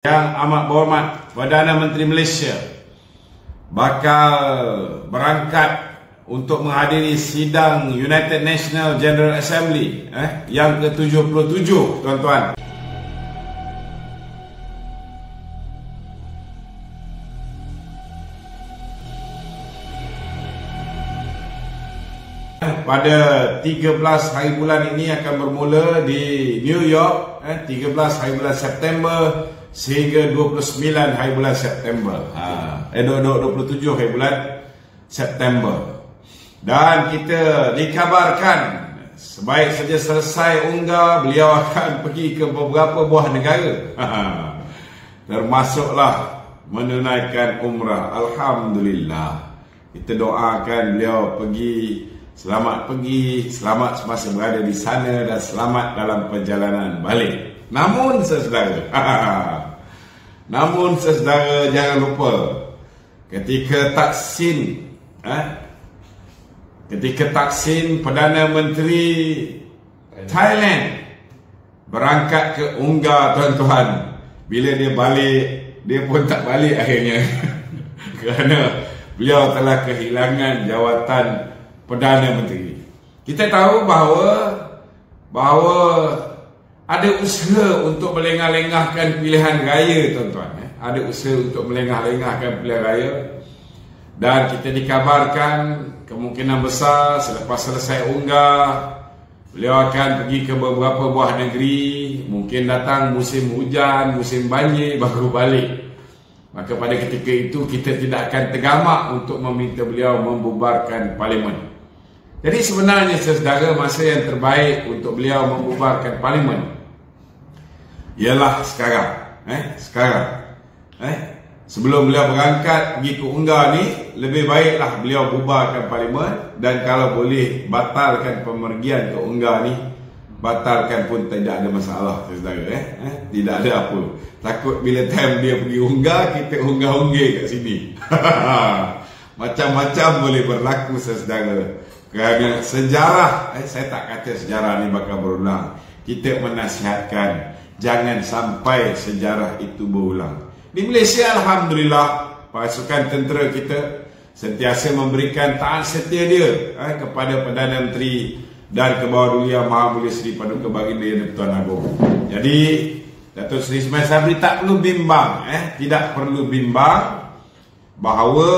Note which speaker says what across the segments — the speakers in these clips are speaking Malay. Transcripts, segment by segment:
Speaker 1: Yang amat berhormat Perdana Menteri Malaysia bakal berangkat untuk menghadiri sidang United National General Assembly yang ke-77, tuan-tuan. Pada 13 hari bulan ini akan bermula di New York, 13 hari bulan September sehingga 29 hari bulan September. 27 hari bulan September. Dan kita dikabarkan sebaik saja selesai unggah, beliau akan pergi ke beberapa buah negara. Termasuklah menunaikan umrah. Alhamdulillah. Kita doakan beliau selamat pergi, selamat semasa berada di sana dan selamat dalam perjalanan balik. Namun saudara jangan lupa ketika Taksin Perdana Menteri Thailand berangkat ke Ungar, tuan-tuan, bila dia balik, dia pun tak balik akhirnya kerana beliau telah kehilangan jawatan Perdana Menteri. Kita tahu bahawa ada usaha untuk melengah-lengahkan pilihan raya, tuan-tuan. Ada usaha untuk melengah-lengahkan pilihan raya. Dan kita dikabarkan kemungkinan besar selepas selesai unggah, beliau akan pergi ke beberapa buah negeri. Mungkin datang musim hujan, musim banjir, baru balik. Maka pada ketika itu kita tidak akan tergamak untuk meminta beliau membubarkan parlimen. Jadi sebenarnya saudara, masa yang terbaik untuk beliau membubarkan parlimen ialah sekarang. Sebelum beliau berangkat pergi ke Ungar ni, lebih baiklah beliau bubarkan parlimen. Dan kalau boleh batalkan pemergian ke Ungar ni, batalkan pun tidak ada masalah, saudara. Tidak ada apa. Takut bila time dia pergi Ungar, kita unggah-unggih kat sini. Macam-macam boleh berlaku, saudara. Kerana sejarah, saya tak kata sejarah ni bakal berulang. Kita menasihatkan jangan sampai sejarah itu berulang. Di Malaysia, alhamdulillah, pasukan tentera kita sentiasa memberikan taat setia dia kepada Perdana Menteri dan Kebawah Duli Yang Maha Mulia Seri Paduka Baginda Yang Tuan Agong. Jadi Datuk Seri Ismail Sabri tak perlu bimbang, tidak perlu bimbang bahawa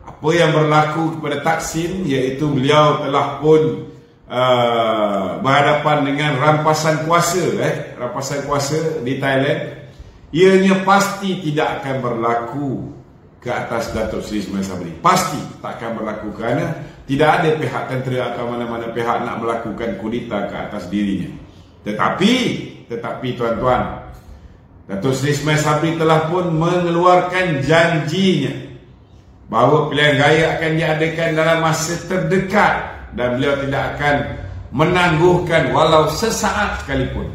Speaker 1: apa yang berlaku kepada Taksin, iaitu beliau telah pun berhadapan dengan rampasan kuasa di Thailand, ianya pasti tidak akan berlaku ke atas Datuk Seri Ismail Sabri. Pasti tak akan berlaku kerana tidak ada pihak tentera atau mana-mana pihak nak melakukan kudeta ke atas dirinya. Tetapi tuan-tuan, Datuk Seri Ismail Sabri telah pun mengeluarkan janjinya bahawa pilihan raya akan diadakan dalam masa terdekat dan beliau tidak akan menangguhkan walau sesaat sekalipun.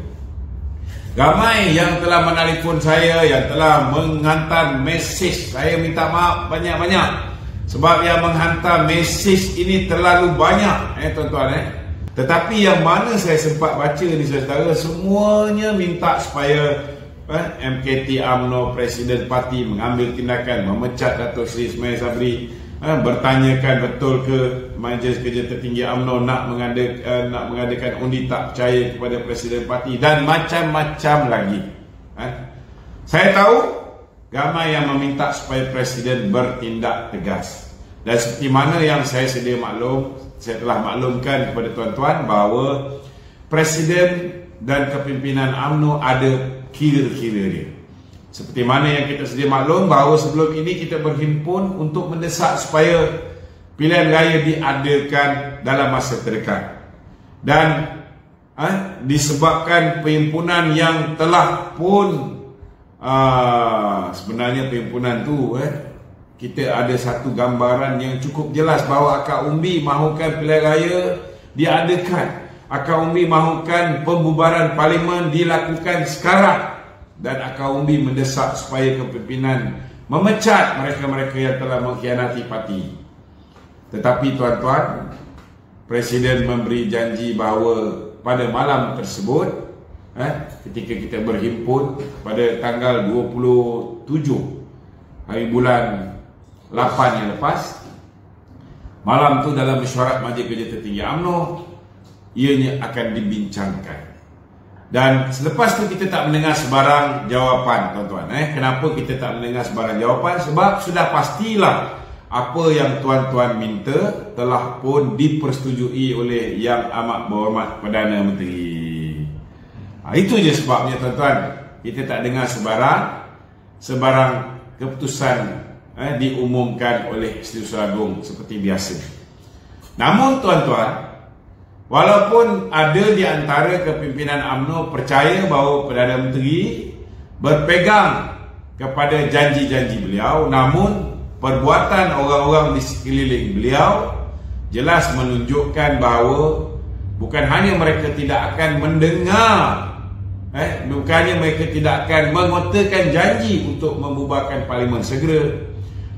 Speaker 1: Ramai yang telah menelpon saya, yang telah menghantar mesej. Saya minta maaf banyak-banyak sebab yang menghantar mesej ini terlalu banyak, tuan-tuan. Tetapi yang mana saya sempat baca ni, saudara, semuanya minta supaya MKT UMNO, Presiden Parti, mengambil tindakan memecat Datuk Seri Ismail Sabri. Bertanyakan betul ke Majlis Kerja Tertinggi UMNO nak mengadakan undi tak percaya kepada Presiden Parti, dan macam-macam lagi. Saya tahu ramai yang meminta supaya Presiden bertindak tegas. Dan seperti mana yang saya sedia maklum, saya telah maklumkan kepada tuan-tuan bahawa Presiden dan kepimpinan UMNO ada kira-kira dia. Seperti mana yang kita sedia maklum bahawa sebelum ini kita berhimpun untuk mendesak supaya pilihan raya diadakan dalam masa terdekat. Dan disebabkan perhimpunan yang telah pun sebenarnya perhimpunan tu kita ada satu gambaran yang cukup jelas bahawa akar umbi mahukan pilihan raya diadakan. Akar umbi mahukan pembubaran parlimen dilakukan sekarang, dan akar umbi mendesak supaya kepimpinan memecat mereka-mereka yang telah mengkhianati parti. Tetapi tuan-tuan, Presiden memberi janji bahawa pada malam tersebut ketika kita berhimpun pada tanggal 27 hari bulan 8 yang lepas. Malam tu dalam mesyuarat Majlis Kerja Tertinggi UMNO, ianya akan dibincangkan. Dan selepas tu kita tak mendengar sebarang jawapan, tuan-tuan. Kenapa kita tak mendengar sebarang jawapan? Sebab sudah pastilah apa yang tuan-tuan minta telah pun dipersetujui oleh Yang Amat Berhormat Perdana Menteri. Itu je sebabnya, tuan-tuan, kita tak dengar sebarang keputusan diumumkan oleh Setiausaha Agung seperti biasa. Namun, tuan-tuan, walaupun ada di antara kepimpinan UMNO percaya bahawa Perdana Menteri berpegang kepada janji-janji beliau, namun perbuatan orang-orang di sekeliling beliau jelas menunjukkan bahawa bukan hanya mereka tidak akan mendengar, bukannya mereka tidak akan mengotakan janji untuk membubarkan Parlimen segera,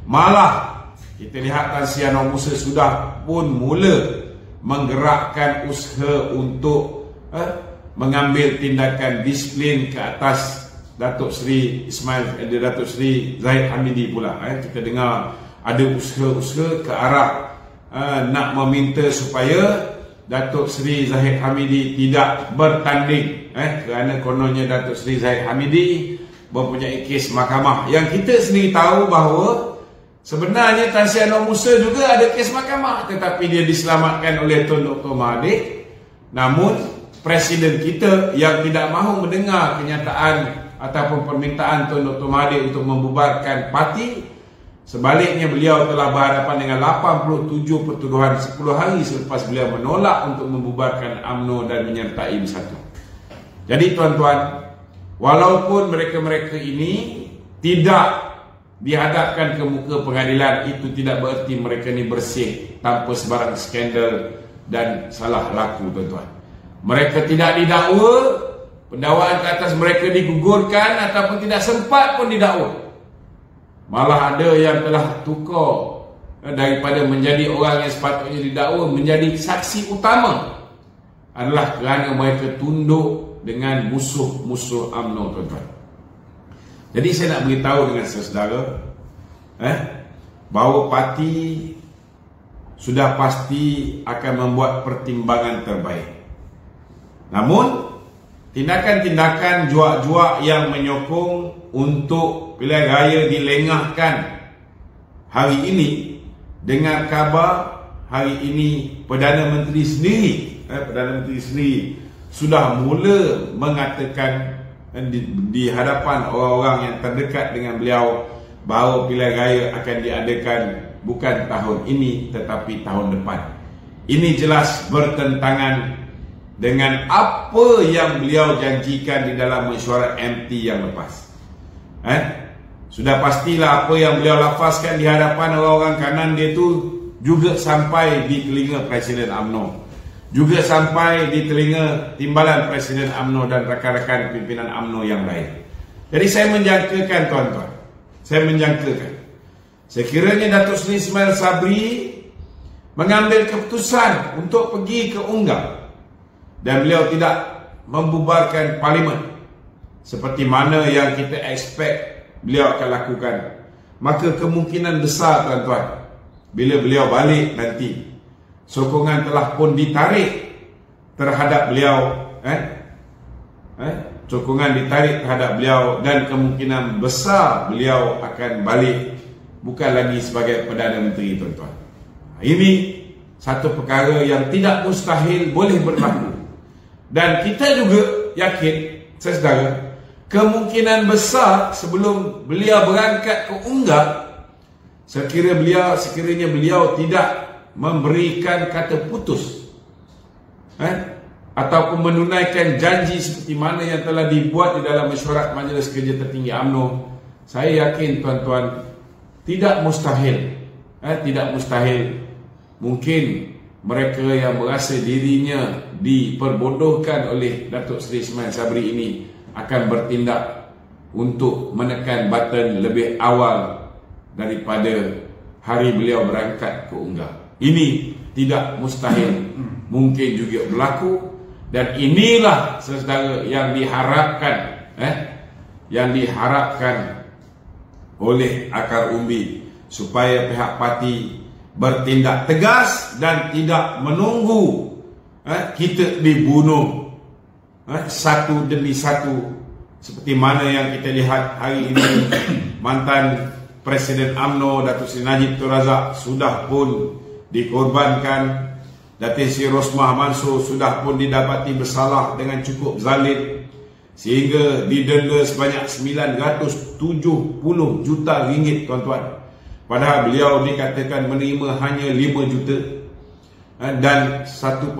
Speaker 1: malah kita lihat Tan Sri Anwar Musa sudah pun mula menggerakkan usaha untuk mengambil tindakan disiplin ke atas Datuk Seri Datuk Seri Zahid Hamidi pula. Kita dengar ada usaha-usaha ke arah nak meminta supaya Datuk Seri Zahid Hamidi tidak bertanding, kerana kononnya Datuk Seri Zahid Hamidi mempunyai kes mahkamah. Yang kita sendiri tahu bahawa sebenarnya Tan Sri Anwar Musa juga ada kes mahkamah, tetapi dia diselamatkan oleh Tun Dr. Mahathir. Namun Presiden kita yang tidak mahu mendengar kenyataan ataupun permintaan Tun Dr. Mahathir untuk membubarkan parti, sebaliknya beliau telah berhadapan dengan 87 pertuduhan 10 hari selepas beliau menolak untuk membubarkan UMNO dan menyertai Bersatu. Jadi tuan-tuan, walaupun mereka-mereka ini tidak dihadapkan ke muka pengadilan, itu tidak bererti mereka ni bersih tanpa sebarang skandal dan salah laku, tuan-tuan. Mereka tidak didakwa, pendakwaan ke atas mereka digugurkan ataupun tidak sempat pun didakwa. Malah ada yang telah tukar daripada menjadi orang yang sepatutnya didakwa menjadi saksi utama, adalah kerana mereka tunduk dengan musuh-musuh UMNO, tuan-tuan. Jadi saya nak beritahu dengan saudara bahawa parti sudah pasti akan membuat pertimbangan terbaik. Namun tindakan-tindakan juak-juak yang menyokong untuk pilihan raya dilengahkan hari ini, dengan kabar hari ini Perdana Menteri sendiri sudah mula mengatakan di hadapan orang-orang yang terdekat dengan beliau bahawa pilihan raya akan diadakan bukan tahun ini tetapi tahun depan. Ini jelas bertentangan dengan apa yang beliau janjikan di dalam mesyuarat MT yang lepas. Sudah pastilah apa yang beliau lafazkan di hadapan orang-orang kanan dia tu juga sampai di telinga Presiden UMNO, juga sampai di telinga timbalan Presiden UMNO dan rakan-rakan pimpinan UMNO yang lain. Jadi saya menjangkakan, tuan-tuan, sekiranya Datuk Seri Ismail Sabri mengambil keputusan untuk pergi ke Unggal dan beliau tidak membubarkan Parlimen seperti mana yang kita expect beliau akan lakukan, maka kemungkinan besar, tuan-tuan, bila beliau balik nanti, sokongan telah pun ditarik terhadap beliau, sokongan ditarik terhadap beliau, dan kemungkinan besar beliau akan balik bukan lagi sebagai Perdana Menteri, tuan-tuan. Ini satu perkara yang tidak mustahil boleh berlaku, dan kita juga yakin, saudara, kemungkinan besar sebelum beliau berangkat ke Unggal, sekiranya beliau tidak memberikan kata putus ataupun menunaikan janji seperti mana yang telah dibuat di dalam mesyuarat Majlis Kerja Tertinggi UMNO, saya yakin, tuan-tuan, tidak mustahil mungkin mereka yang merasa dirinya diperbodohkan oleh Datuk Seri Ismail Sabri ini akan bertindak untuk menekan button lebih awal daripada hari beliau berangkat ke Unggal. Ini tidak mustahil, mungkin juga berlaku, Dan inilah saudara yang diharapkan oleh akar umbi, supaya pihak parti bertindak tegas dan tidak menunggu kita dibunuh satu demi satu, seperti mana yang kita lihat hari ini. Mantan Presiden UMNO Datuk Seri Najib Tun Razak sudah pun dikorbankan. Datin Seri Rosmah Mansor sudah pun didapati bersalah dengan cukup zalim, sehingga didenda sebanyak 970 juta ringgit, tuan-tuan. Padahal beliau dikatakan menerima hanya 5 juta dan 1.5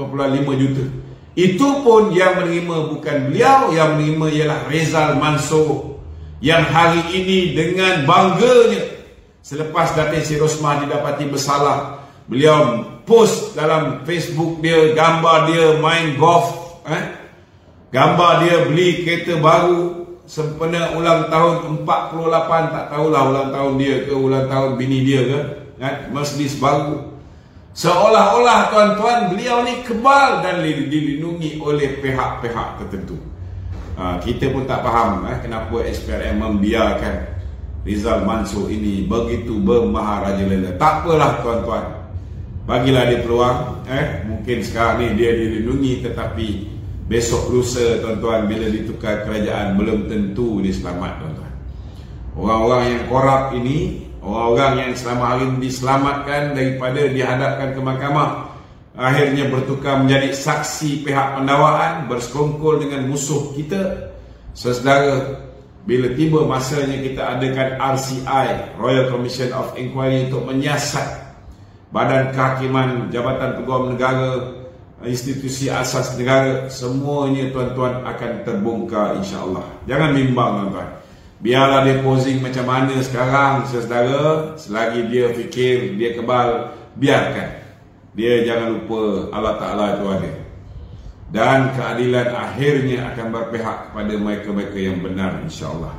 Speaker 1: juta. Itu pun yang menerima bukan beliau, yang menerima ialah Rezal Mansor, yang hari ini dengan bangganya selepas Datin Seri Rosmah didapati bersalah, beliau post dalam Facebook dia gambar dia main golf, gambar dia beli kereta baru sempena ulang tahun 48, tak tahulah ulang tahun dia ke ulang tahun bini dia ke, Mercedes baru. Seolah-olah tuan-tuan beliau ni kebal dan dilindungi oleh pihak-pihak tertentu. Kita pun tak faham kenapa SPRM membiarkan Rezal Mansor ini begitu bermaharajalela. Tak apalah tuan-tuan, bagilah dia peluang. Mungkin sekarang ni dia dilindungi, tetapi besok lusa tuan-tuan bila ditukar kerajaan belum tentu dia selamat, tuan-tuan. Orang-orang yang korup ini, orang-orang yang selama hari ini diselamatkan daripada dihadapkan ke mahkamah, akhirnya bertukar menjadi saksi pihak pendakwaan, bersekongkol dengan musuh kita. Saudara, bila tiba masanya kita adakan RCI, Royal Commission of Inquiry, untuk menyiasat badan kehakiman, jabatan peguam negara, institusi asas negara, semuanya tuan-tuan akan terbongkar insya-Allah. Jangan bimbang tuan-tuan. Biarlah dia posing macam mana sekarang, saudara, selagi dia fikir dia kebal, biarkan. Dia jangan lupa Allah Ta'ala itu ada. Dan keadilan akhirnya akan berpihak kepada mereka-mereka yang benar insya-Allah.